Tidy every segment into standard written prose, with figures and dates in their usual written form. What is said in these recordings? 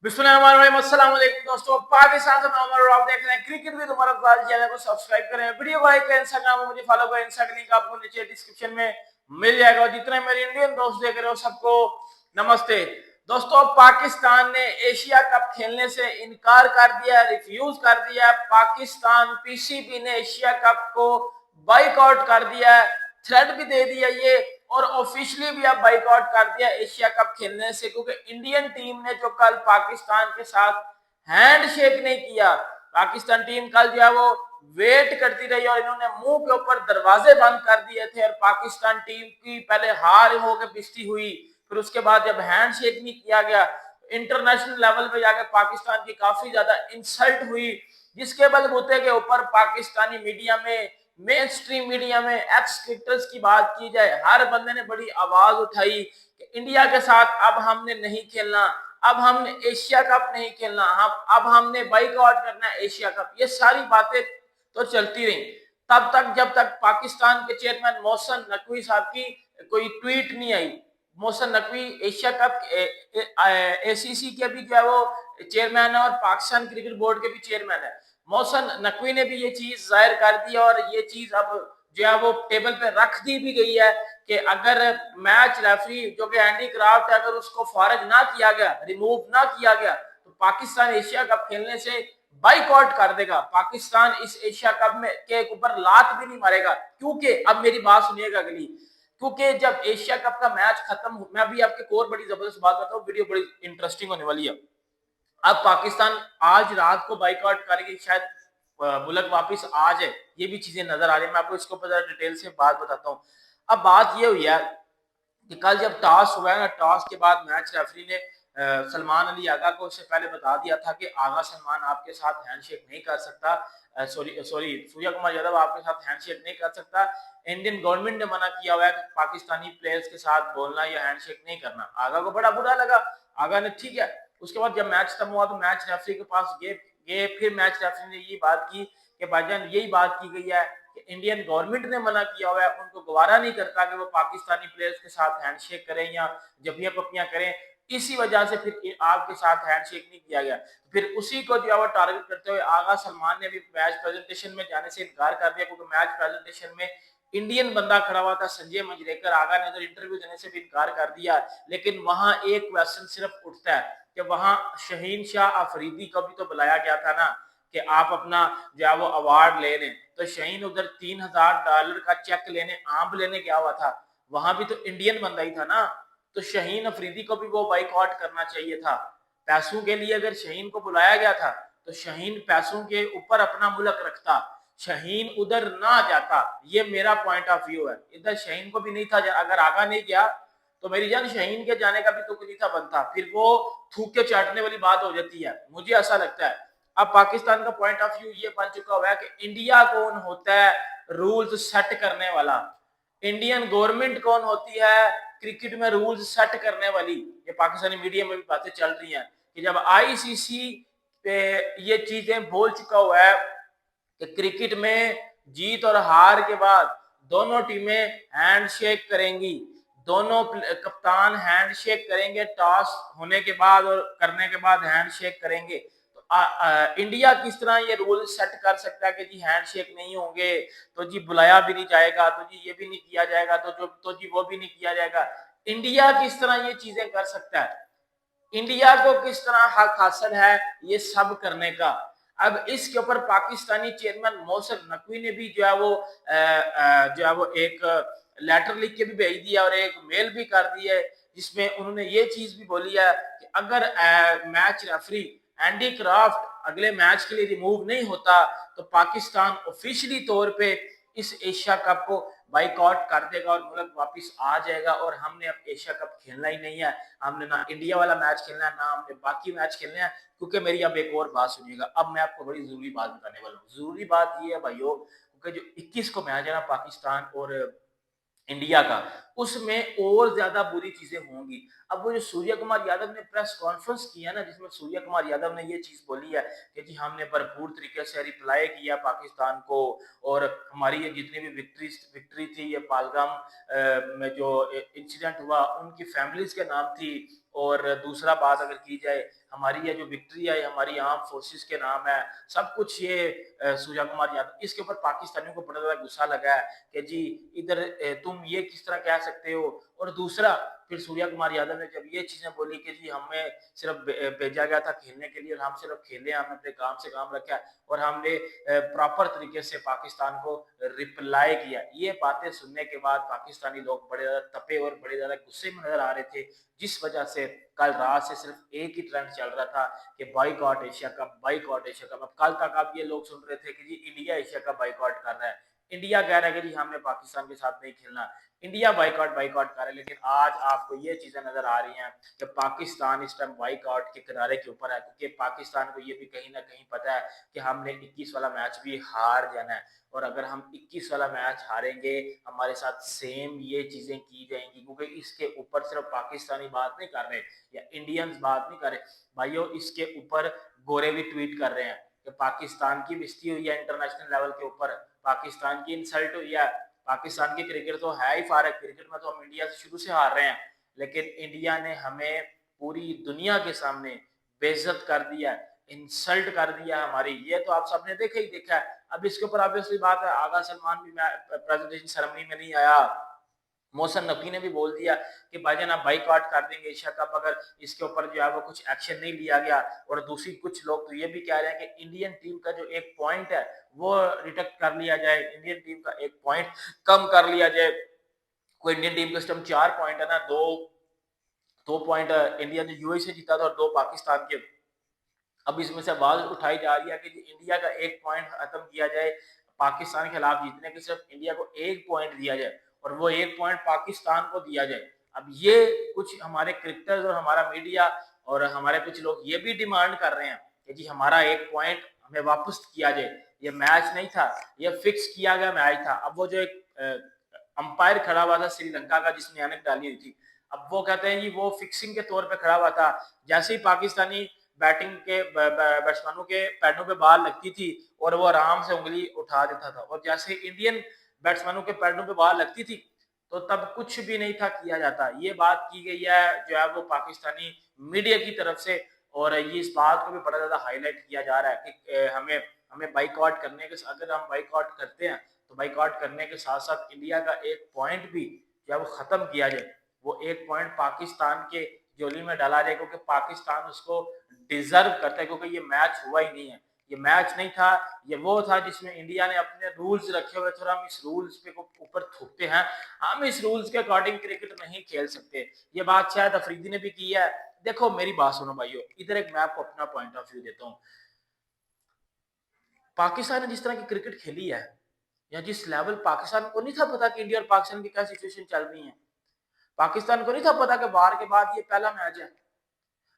अस्सलाम वालेकुम दोस्तों, पाकिस्तान से मैं उमर और आप देख रहे हैं cricket with Umar Abbas. Channel को सब्सक्राइब करें, वीडियो को लाइक करें, इंस्टाग्राम पर मुझे फॉलो करें। इंस्टा का लिंक आपको नीचे डिस्क्रिप्शन में मिल जाएगा। और जितने मेरे इंडियन दोस्त देख रहे हो सबको नमस्ते। दोस्तों, पाकिस्तान ने एशिया कप खेलने से इनकार कर दिया, रिफ्यूज कर दिया। पाकिस्तान पीसीबी ने एशिया कप को बाइकआउट कर दिया, थ्रेट भी दे दिया ये, और ऑफिशियली भी अब बाइकआउट कर दिया एशिया कप खेलने से, क्योंकि इंडियन टीम ने जो कल पाकिस्तान के साथ हैंडशेक नहीं किया। पाकिस्तान टीम कल जो है वो वेट करती रही और इन्होंने मुंह के ऊपर दरवाजे बंद कर दिए थे। और पाकिस्तान टीम की पहले हार होकर पिछती हुई, फिर उसके बाद जब हैंडशेक नहीं किया गया, इंटरनेशनल लेवल पे जाकर पाकिस्तान की काफी ज्यादा इंसल्ट हुई, जिसके बलबूते के ऊपर पाकिस्तानी मीडिया में, मेन स्ट्रीम मीडिया में, एक्स क्रिकेटर्स की बात की जाए, हर बंदे ने बड़ी आवाज उठाई कि इंडिया के साथ अब हमने नहीं खेलना, अब हमने एशिया कप नहीं खेलना, हम अब हमने बाइकआउट करना है एशिया कप। ये सारी बातें तो चलती रही तब तक जब तक पाकिस्तान के चेयरमैन मोहसिन नकवी साहब की कोई ट्वीट नहीं आई। Mohsin Naqvi Asia cup ACC के भी जो है वो चेयरमैन है और पाकिस्तान क्रिकेट बोर्ड के भी चेयरमैन है। मोहसिन नकवी ने भी ये चीज जाहिर कर दी और ये चीज अब जो है वो टेबल पे रख दी भी गई है कि अगर मैच रेफरी जो कि एंडी क्राफ्ट है, अगर उसको फारग ना किया गया, रिमूव ना किया गया, तो पाकिस्तान एशिया कप खेलने से बाइकआउट कर देगा। पाकिस्तान इस एशिया कप में के ऊपर लात भी नहीं मारेगा, क्योंकि अब मेरी बात सुनिएगा अगली, क्योंकि जब एशिया कप का मैच खत्म, मैं अभी आपके और बड़ी जबरदस्त बात बताऊं, वीडियो बड़ी इंटरेस्टिंग होने वाली है। अब पाकिस्तान आज रात को बाइकआउट करेगी, शायद मुल्क वापस आ जाए, ये भी चीजें नजर आ रही है। मैं आपको इसके ऊपर डिटेल से बात बताता हूँ। अब बात ये हुई है कि कल जब टॉस हुआ है ना, टॉस के बाद मैच रेफरी ने सलमान अली आगा को उससे पहले बता दिया था कि आगा सलमान आपके साथ हैंडशेक नहीं कर सकता, सॉरी सॉरी सूर्या कुमार यादव आपके साथ हैंडशेक नहीं कर सकता। इंडियन गवर्नमेंट ने मना किया हुआ है कि पाकिस्तानी प्लेयर्स के साथ बोलना या हैंडशेक नहीं करना। आगा को बड़ा बुरा लगा, आगा ने ठीक है। उसके बाद जब मैच खत्म हुआ तो मैच रेफरी के पास गए, फिर मैच रेफरी ने ये बात की कि भाईजान यही बात की गई है कि इंडियन गवर्नमेंट ने मना किया हुआ है, उनको गवारा नहीं करता कि वो पाकिस्तानी प्लेयर्स के साथ हैंडशेक करें या जबिया पपियां करें, इसी वजह से फिर आपके साथ हैंडशेक नहीं किया गया। फिर उसी को जो है वो टारगेट करते हुए आगा सलमान ने भी मैच प्रेजेंटेशन में जाने से इनकार कर दिया, क्योंकि मैच प्रेजेंटेशन में इंडियन बंदा खड़ा हुआ था संजय मंजरेकर। आगा ने उधर इंटरव्यू देने से भी इनकार कर दिया, लेकिन वहां एक क्वेश्चन सिर्फ उठता है कि वहां शहीन शाह अफरीदी को भी तो बुलाया गया था ना कि आप अपना जो है वो अवार्ड ले लें। तो शहीन उधर $3000 का चेक लेने, आम लेने गया हुआ था, वहां भी तो इंडियन बंदा ही था ना। तो शहीन अफरीदी को भी वो बाइकआउट करना चाहिए था। पैसों के लिए अगर शहीन को बुलाया गया था तो शहीन पैसों के ऊपर अपना मुल्क रखता, शहीन उधर ना जाता। ये मेरा पॉइंट ऑफ व्यू है। इधर शहीन को भी नहीं था, अगर आगा नहीं गया तो मेरी जान शहीन के जाने का भी तो नहीं था बनता, फिर वो थूक के चाटने वाली बात हो जाती है, मुझे ऐसा लगता है। अब पाकिस्तान का पॉइंट ऑफ व्यू ये बन चुका हुआ है कि इंडिया कौन होता है रूल्स सेट करने वाला, इंडियन गवर्नमेंट कौन होती है क्रिकेट में रूल्स सेट करने वाली। ये पाकिस्तानी मीडिया में भी बातें चल रही हैं कि जब आईसीसी पे ये चीजें बोल चुका हुआ है कि क्रिकेट में जीत और हार के बाद दोनों टीमें हैंडशेक करेंगी, दोनों कप्तान हैंडशेक करेंगे, टॉस होने के बाद और करने के बाद हैंडशेक करेंगे। तो इंडिया किस तरह ये रूल सेट कर सकता है कि जी हैंडशेक नहीं होंगे, तो जी बुलाया भी नहीं जाएगा, तो जी ये भी नहीं किया जाएगा, तो जी वो भी नहीं किया जाएगा। इंडिया किस तरह ये चीजें कर सकता है, इंडिया को किस तरह हक हासिल है ये सब करने का। अब इसके ऊपर पाकिस्तानी चेयरमैन मोहसिन नकवी ने भी जो है वो जो है वो एक लेटर लिख के भी भेज दिया और एक मेल भी कर दी है, जिसमें उन्होंने ये चीज भी बोली है कि अगर मैच रेफरी एंडी क्राफ्ट अगले मैच के लिए रिमूव नहीं होता तो पाकिस्तान ऑफिशियली तौर पे इस एशिया कप को बाइकआउट कर देगा और मुल्क वापस आ जाएगा, और हमने अब एशिया कप खेलना ही नहीं है। हमने ना इंडिया वाला मैच खेलना है, ना हमने बाकी मैच खेलने हैं। क्योंकि मेरी अब एक और बात सुनिएगा, अब मैं आपको बड़ी जरूरी बात बताने वाला हूँ। जरूरी बात ये है भाइयों, क्योंकि जो 21 को मैच है ना पाकिस्तान और इंडिया का, उसमें और ज्यादा बुरी चीजें होंगी। अब वो जो सूर्य कुमार यादव ने प्रेस कॉन्फ्रेंस किया ना, जिसमें सूर्य कुमार यादव ने ये चीज बोली है कि जी हमने भरपूर तरीके से रिप्लाई किया पाकिस्तान को, और हमारी ये जितनी भी विक्ट्री थी ये पालगाम में जो इंसिडेंट हुआ उनकी फैमिलीज के नाम थी, और दूसरा बात अगर की जाए, हमारी ये जो विक्ट्री है हमारी आर्म फोर्सेस के नाम है, सब कुछ ये सूर्या कुमार यादव, इसके ऊपर पाकिस्तानियों को बड़ा ज्यादा गुस्सा लगा है कि जी इधर तुम ये किस तरह कह सकते हो। और दूसरा फिर सूर्या कुमार यादव ने जब ये चीजें बोली कि जी हमें सिर्फ भेजा गया था खेलने के लिए और हम सिर्फ खेले, हमने अपने काम से काम रखा और हमने प्रॉपर तरीके से पाकिस्तान को रिप्लाई किया। ये बातें सुनने के बाद पाकिस्तानी लोग बड़े ज्यादा तपे और बड़े ज्यादा गुस्से में नजर आ रहे थे, जिस वजह से कल रात से सिर्फ एक ही ट्रेंड चल रहा था कि boycott Asia cup, boycott Asia cup. अब कल तक आप ये लोग सुन रहे थे कि जी इंडिया एशिया कप बाइकआउट कर रहा है, इंडिया कह रहा है कि जी हमने पाकिस्तान के साथ नहीं खेलना, इंडिया बाइकआउट बाइकआउट कर रहा है। लेकिन आज आपको ये चीजें नजर आ रही हैं कि पाकिस्तान इस टाइम बाइकआउट के किनारे के ऊपर है, क्योंकि पाकिस्तान को ये भी कहीं ना कहीं पता है कि हमने 21 वाला मैच भी हार जाना है, और अगर हम 21 वाला मैच हारेंगे हमारे साथ सेम ये चीजें की जाएंगी, क्योंकि इसके ऊपर सिर्फ पाकिस्तानी बात नहीं कर रहे या इंडियंस बात नहीं कर रहे भाइयों, इसके ऊपर गोरे भी ट्वीट कर रहे हैं कि पाकिस्तान की बेइज्जती हुई है इंटरनेशनल लेवल के ऊपर, पाकिस्तान की इंसल्ट हुई है। पाकिस्तान की क्रिकेट तो है ही फारक, क्रिकेट में तो हम इंडिया से शुरू से हार रहे हैं, लेकिन इंडिया ने हमें पूरी दुनिया के सामने बेइज्जत कर दिया, इंसल्ट कर दिया हमारी, ये तो आप सबने देखा ही देखा है। अब इसके ऊपर ऑब्वियसली बात है, आगा सलमान भी प्रेजेंटेशन सेरेमनी में नहीं आया, मोहसन नकवी ने भी बोल दिया कि भाईजान आप बाइकआउट कर देंगे एशिया कप अगर इसके ऊपर जो है वो कुछ एक्शन नहीं लिया गया। और दूसरी कुछ लोग तो ये भी कह रहे हैं कि इंडियन टीम का जो एक पॉइंट है वो रिडक्ट कर लिया जाए, इंडियन टीम का एक पॉइंट कम कर लिया जाए। कोई इंडियन टीम के सिस्टम 4 पॉइंट है ना, दो दो पॉइंट इंडिया ने यूएई से जीता था और 2 पाकिस्तान के। अब इसमें से आवाज उठाई जा रही है कि इंडिया का एक पॉइंट खत्म किया जाए, पाकिस्तान के खिलाफ जीतने के सिर्फ इंडिया को एक पॉइंट दिया जाए और वो एक पॉइंट पाकिस्तान को दिया जाए। अब ये कुछ हमारे क्रिकेटर्स और हमारा मीडिया और हमारे कुछ लोग ये भी डिमांड कर रहे हैं कि जी हमारा एक पॉइंट हमें वापस किया जाए, ये मैच नहीं था, ये फिक्स किया गया मैच था। अब वो जो एक अंपायर खड़ा हुआ था श्रीलंका का जिसने अनक डाली हुई थी, अब वो कहते हैं जी वो फिक्सिंग के तौर पे खड़ा हुआ था, जैसे ही पाकिस्तानी बैटिंग के बैट्समैनों के पैडों पे बॉल लगती थी और वो आराम से उंगली उठा देता था, और जैसे इंडियन बैट्समैनों के पैडों पे बॉल लगती थी तो तब कुछ भी नहीं था किया जाता। ये बात की गई है जो है वो पाकिस्तानी मीडिया की तरफ से, और ये इस बात को भी बड़ा ज्यादा हाईलाइट किया जा रहा है कि हमें हमें बाइकआउट करने के, अगर हम बाइकआउट करते हैं तो बाइकआउट करने के साथ साथ इंडिया का एक पॉइंट भी जो है वो खत्म किया जाए, वो एक पॉइंट पाकिस्तान के जोली में डाला जाए, क्योंकि पाकिस्तान उसको डिजर्व करता है, क्योंकि ये मैच हुआ ही नहीं है, ये मैच नहीं था, ये वो था जिसमें इंडिया ने अपने रूल्स रखे हुए थे और हम इस रूल्स पे ऊपर थूकते हैं, हम इस रूल्स के अकॉर्डिंग क्रिकेट नहीं खेल सकते। ये बात शायद अफरीदी ने भी की है। देखो मेरी बात सुनो भाइयों, इधर एक मैं आपको अपना पॉइंट ऑफ व्यू देता हूँ। पाकिस्तान ने जिस तरह की क्रिकेट खेली है या जिस लेवल, पाकिस्तान को नहीं था पता कि इंडिया और पाकिस्तान की क्या सिचुएशन चल रही है, पाकिस्तान को नहीं था पता कि बाहर के बाद ये पहला मैच है,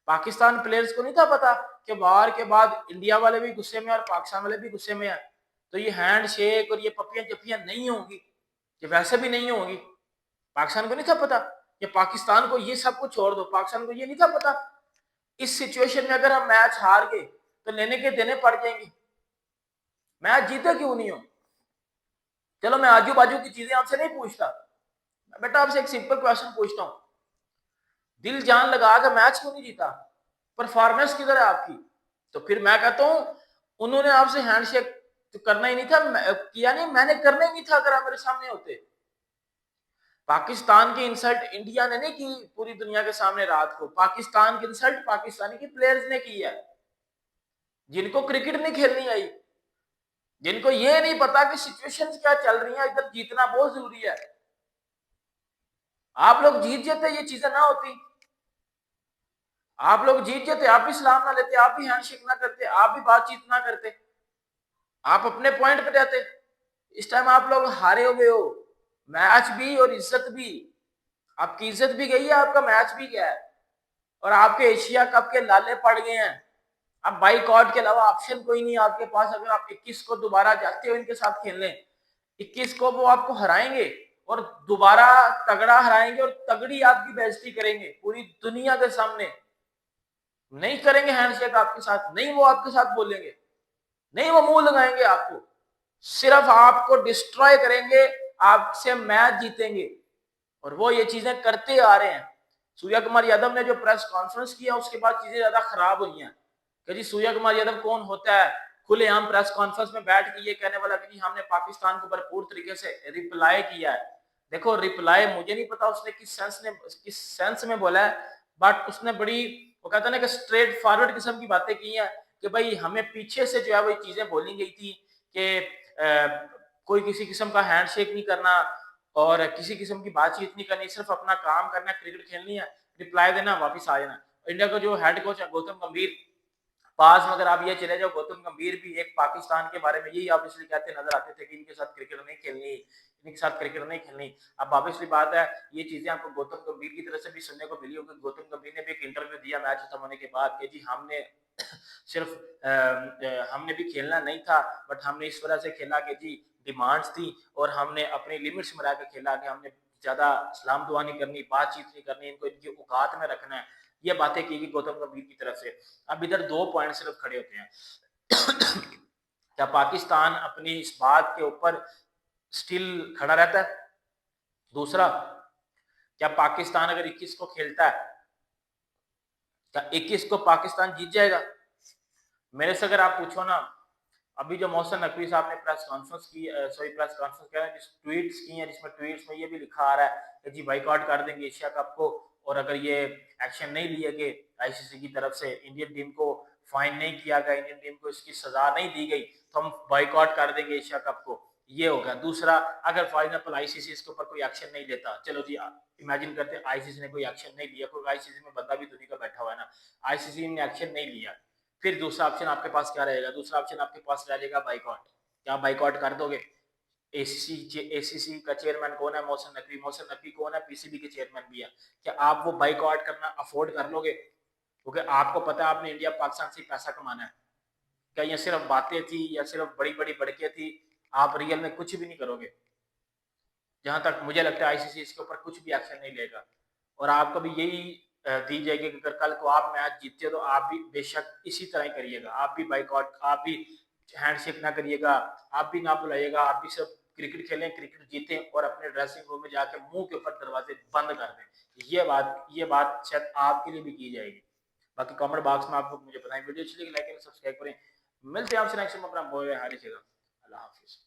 पाकिस्तान प्लेयर्स को नहीं था पता कि बाहर के बाद इंडिया वाले भी गुस्से में और पाकिस्तान वाले भी गुस्से में है, तो ये हैंड शेक और ये पपियां जपियां नहीं होंगी, ये वैसे भी नहीं होंगी। पाकिस्तान को नहीं था पता कि पाकिस्तान को ये सब कुछ छोड़ दो, पाकिस्तान को ये नहीं था पता इस सिचुएशन में अगर हम मैच हार गए तो लेने के देने पड़ जाएंगे, मैच जीते क्यों नहीं हो। चलो मैं आजू बाजू की चीजें आपसे नहीं पूछता, बेटा आपसे एक सिंपल क्वेश्चन पूछता हूँ, दिल जान लगा कर मैच क्यों नहीं जीता, परफॉर्मेंस किधर है आपकी। तो फिर मैं कहता हूं उन्होंने आपसे हैंडशेक तो करना ही नहीं था, किया नहीं, मैंने करना ही नहीं था अगर आप मेरे सामने होते। पाकिस्तान की इंसल्ट इंडिया ने नहीं की पूरी दुनिया के सामने रात को, पाकिस्तान की इंसल्ट पाकिस्तानी के प्लेयर्स ने की है, जिनको क्रिकेट नहीं खेलनी आई, जिनको ये नहीं पता कि सिचुएशंस क्या चल रही है, इधर जीतना बहुत जरूरी है। आप लोग जीत जाते ये चीजें ना होती, आप लोग जीत जाते, आप भी सलाम ना लेते, आप भी हैंडशेक ना करते, आप भी बातचीत ना करते, आप अपने पॉइंट पे रहते। इस टाइम आप लोग हारे हुए हो, मैच भी और इज्जत भी, आपकी इज्जत भी गई है, आपका मैच भी गया है, और आपके एशिया कप के लाले पड़ गए हैं। अब बाइकआउट के अलावा ऑप्शन कोई नहीं आपके पास, अगर आप 21 को दोबारा जाते हो इनके साथ खेलने, 21 को वो आपको हराएंगे और दोबारा तगड़ा हराएंगे और तगड़ी आपकी बेइज्जती करेंगे पूरी दुनिया के सामने, नहीं करेंगे हैंडशेक आपके साथ, नहीं वो आपके साथ बोलेंगे, नहीं वो मुंह लगाएंगे आपको, सिर्फ आपको डिस्ट्रॉय करेंगे, आपसे मैच जीतेंगे, और वो ये चीजें करते आ रहे हैं। सूर्या कुमार यादव ने जो प्रेस कॉन्फ्रेंस किया उसके बाद चीजें ज्यादा खराब हुई हैं कि जी सूर्या कुमार यादव कौन होता है, खुलेआम प्रेस कॉन्फ्रेंस में बैठ के ये कहने वाला कि हमने पाकिस्तान को भरपूर तरीके से रिप्लाई किया है। देखो रिप्लाई मुझे नहीं पता उसने किस सेंस में बोला है, बट उसने बड़ी वो कहता है ना कि स्ट्रेट फॉरवर्ड किस्म की बातें की हैं कि भाई हमें पीछे से जो है वो चीजें बोली गई थी कि कोई किसी किस्म का हैंडशेक नहीं करना और किसी किस्म की बातचीत नहीं करनी, सिर्फ अपना काम करना, क्रिकेट खेलनी है, रिप्लाई देना, वापस आ जाना। इंडिया का जो हेड कोच है गौतम गंभीर, पास में अगर आप ये चले जाओ, गौतम गंभीर भी एक पाकिस्तान के बारे में यही ऑब्वियसली कहते नजर आते थे कि इनके साथ क्रिकेट नहीं खेलनी, इनके साथ क्रिकेट नहीं खेलनी। अब ऑब्वियसली बात है ये चीजें आपको गौतम गंभीर की तरफ से भी सुनने को मिली होगी। गौतम गंभीर ने भी एक इंटरव्यू दिया मैच खत्म होने के बाद कि जी हमने सिर्फ हमने भी खेलना नहीं था, बट हमने इस वजह से खेला कि जी डिमांड्स थी और हमने अपनी लिमिट्स में रहकर खेला कि हमने ज्यादा सलाम दुआ नहीं करनी, बातचीत नहीं करनी, इनको इनकी औकात में रखना है। ये बातें की गई गौतम गंभीर की तरफ से। अब इधर 2 पॉइंट सिर्फ खड़े होते हैं। क्या पाकिस्तान अपनी इस बात के ऊपर स्टिल खड़ा रहता है? दूसरा, क्या पाकिस्तान अगर 21 को खेलता है, क्या 21 को पाकिस्तान जीत जाएगा? मेरे से अगर आप पूछो ना, अभी जो मोहसिन नकवी साहब ने प्रेस कॉन्फ्रेंस की प्रेस कॉन्फ्रेंस कह रहे हैं, जिस ट्वीट्स की हैं, जिसमें ट्वीट्स में ये भी लिखा आ रहा है कि जी बाइकआउट कर देंगे एशिया कप को, और अगर ये एक्शन नहीं लिए गए आईसीसी की तरफ से, इंडियन टीम को फाइन नहीं किया गया, इंडियन टीम को इसकी सजा नहीं दी गई, तो हम बाइकआउट कर देंगे एशिया कप को। ये होगा। दूसरा, अगर फॉर एग्जाम्पल आईसीसी इसके ऊपर कोई एक्शन नहीं लेता, चलो जी इमेजिन करते हैं आईसीसी ने कोई एक्शन नहीं लिया, कोई आईसीसी में बंदा भी दुनिया का बैठा हुआ है ना, आईसीसी ने एक्शन नहीं लिया, फिर दूसरा ऑप्शन आपके पास क्या रहेगा? दूसरा ऑप्शन आपके पास रहेगा बाइकआउट। क्या बाइकआउट कर दोगे? एसीसी का चेयरमैन कौन है? मोहसिन नकवी। मोहसिन नकवी कौन है? पीसीबी के चेयरमैन भी है। क्या आप वो बाइकआउट करना अफोर्ड कर लोगे? क्योंकि आपको पता है आपने इंडिया पाकिस्तान से पैसा कमाना है। क्या ये सिर्फ बातें थी या सिर्फ बड़ी बड़ी बड़कियां थी? आप रियल में कुछ भी नहीं करोगे। जहां तक मुझे लगता है आईसीसी इसके ऊपर कुछ भी एक्शन नहीं लेगा, और आपको भी यही दी जाएगी कि अगर कल को आप मैच जीतते हो तो आप भी बेशक इसी तरह ही करिएगा, आप भी बाइकआउट, आप भी हैंडशेक ना करिएगा, आप भी ना बुलाइएगा, आप भी सब क्रिकेट खेलें, क्रिकेट जीतें और अपने ड्रेसिंग रूम में जाकर मुंह के ऊपर दरवाजे बंद कर दें। ये बात शायद आपके लिए भी की जाएगी। बाकी कमेंट बॉक्स में आप लोग मुझे बताएं। वीडियो अच्छी लगी लाइक करें, सब्सक्राइब करें। मिलते हैं आपसे नेक्स्ट टाइम, अपना बोल रहे हारिस। अल्लाह हाफिज।